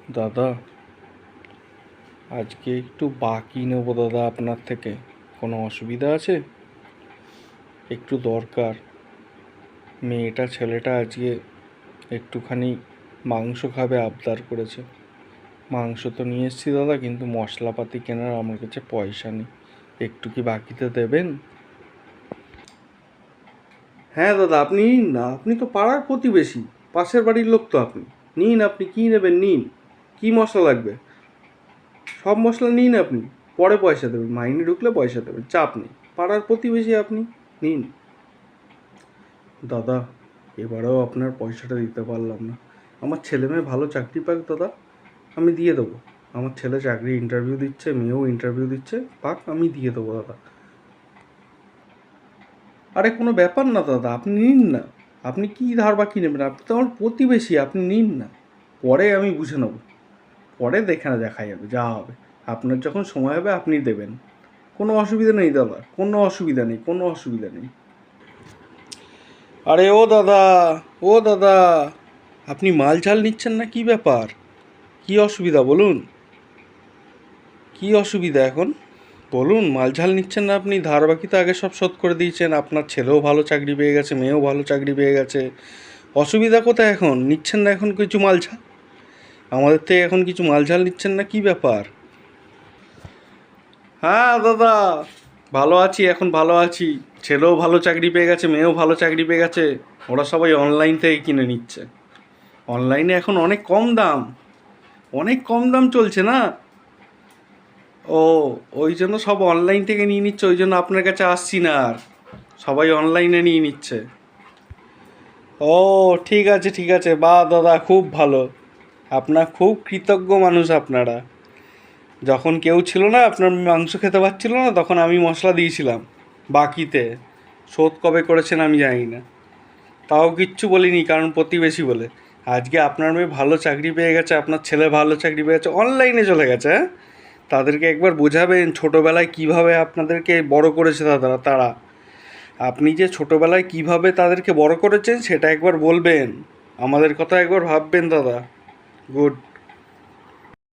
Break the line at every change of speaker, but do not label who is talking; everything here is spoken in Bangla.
দাদা, আজকে একটু বাকি নেব দাদা আপনার থেকে। কোনো অসুবিধা আছে? একটু দরকার। মেয়েটা ছেলেটা আজকে একটুখানি মাংস খাবে আবদার করেছে। মাংস তো নিয়ে এসেছি দাদা, কিন্তু মশলাপাতি কেনার আমার কাছে পয়সা নেই। একটু কি বাকিতে দেবেন?
হ্যাঁ দাদা, আপনি নিন না। আপনি তো পাড়ার প্রতিবেশী, পাশের বাড়ির লোক তো আপনি। নিন, আপনি কী নেবেন নিন। কী মশলা লাগবে? সব মশলা নিন আপনি। পরে পয়সা দেবেন, মাইনে ঢুকলে পয়সা দেবেন, চাপ নেই। পাড়ার প্রতিবেশী আপনি, নিন। দাদা, এবারেও আপনার পয়সাটা দিতে পারলাম না। আমার ছেলে মেয়ে ভালো চাকরি পাক দাদা, আমি দিয়ে দেবো। আমার ছেলে চাকরি ইন্টারভিউ দিচ্ছে, মেয়েও ইন্টারভিউ দিচ্ছে, পাক, আমি দিয়ে দেবো দাদা। আরে কোনো ব্যাপার না দাদা, আপনি নিন না। আপনি কী ধার বাকি নেবেন? আপনি তো আমার প্রতিবেশী, আপনি নিন না। পরে আমি বুঝে নেব, পরে দেখা যাবে যা হবে। আপনার যখন সময় হবে আপনি দেবেন। কোনো অসুবিধা নেই দাদা, কোনো অসুবিধা নেই, কোনো অসুবিধা নেই। আরে ও দাদা, ও দাদা, আপনি মাল ঝাল নিচ্ছেন না, কি ব্যাপার? কি অসুবিধা বলুন? কি অসুবিধা এখন বলুন? মাল ঝাল নিচ্ছেন না আপনি? ধার বাকি তো আগে সব শোধ করে দিয়েছেন। আপনার ছেলেও ভালো চাকরি পেয়ে গেছে, মেয়েও ভালো চাকরি পেয়ে গেছে। অসুবিধা কোথায় এখন? নিচ্ছেন না এখন কিছু মাল ঝাল? আমাদের থেকে এখন কিছু মাল ঝাল নিচ্ছেন না, কি ব্যাপার? হ্যাঁ দাদা, ভালো আছি, এখন ভালো আছি। ছেলেও ভালো চাকরি পেয়ে গেছে, মেয়েও ভালো চাকরি পেয়ে গেছে। ওরা সবাই অনলাইন থেকে কিনে নিচ্ছে। অনলাইনে এখন অনেক কম দাম, অনেক কম দাম চলছে না। ও, ওই জন্য সব অনলাইন থেকে নিয়ে নিচ্ছে, ওই জন্য আপনার কাছে আসছি না আর। সবাই অনলাইনে নিয়ে নিচ্ছে। ও, ঠিক আছে ঠিক আছে, বা দাদা খুব ভালো। আপনার খুব কৃতজ্ঞ মানুষ আপনারা। যখন কেউ ছিল না, আপনার মাংস খেতে পারছিল না, তখন আমি মশলা দিয়েছিলাম বাকিতে। শোধ কবে করেছেন আমি জানি না, তাও কিচ্ছু বলিনি, কারণ প্রতিবেশী বলে। আজকে আপনার মেয়ে ভালো চাকরি পেয়ে গেছে, আপনার ছেলে ভালো চাকরি পেয়ে গেছে, অনলাইনে চলে গেছে। হ্যাঁ, তাদেরকে একবার বোঝাবেন ছোটোবেলায় কিভাবে আপনাদেরকে বড় করেছে তারা। আপনি যে ছোটোবেলায় কিভাবে তাদেরকে বড় করেছেন সেটা একবার বলবেন। আমাদের কথা একবার ভাববেন দাদা। গুড।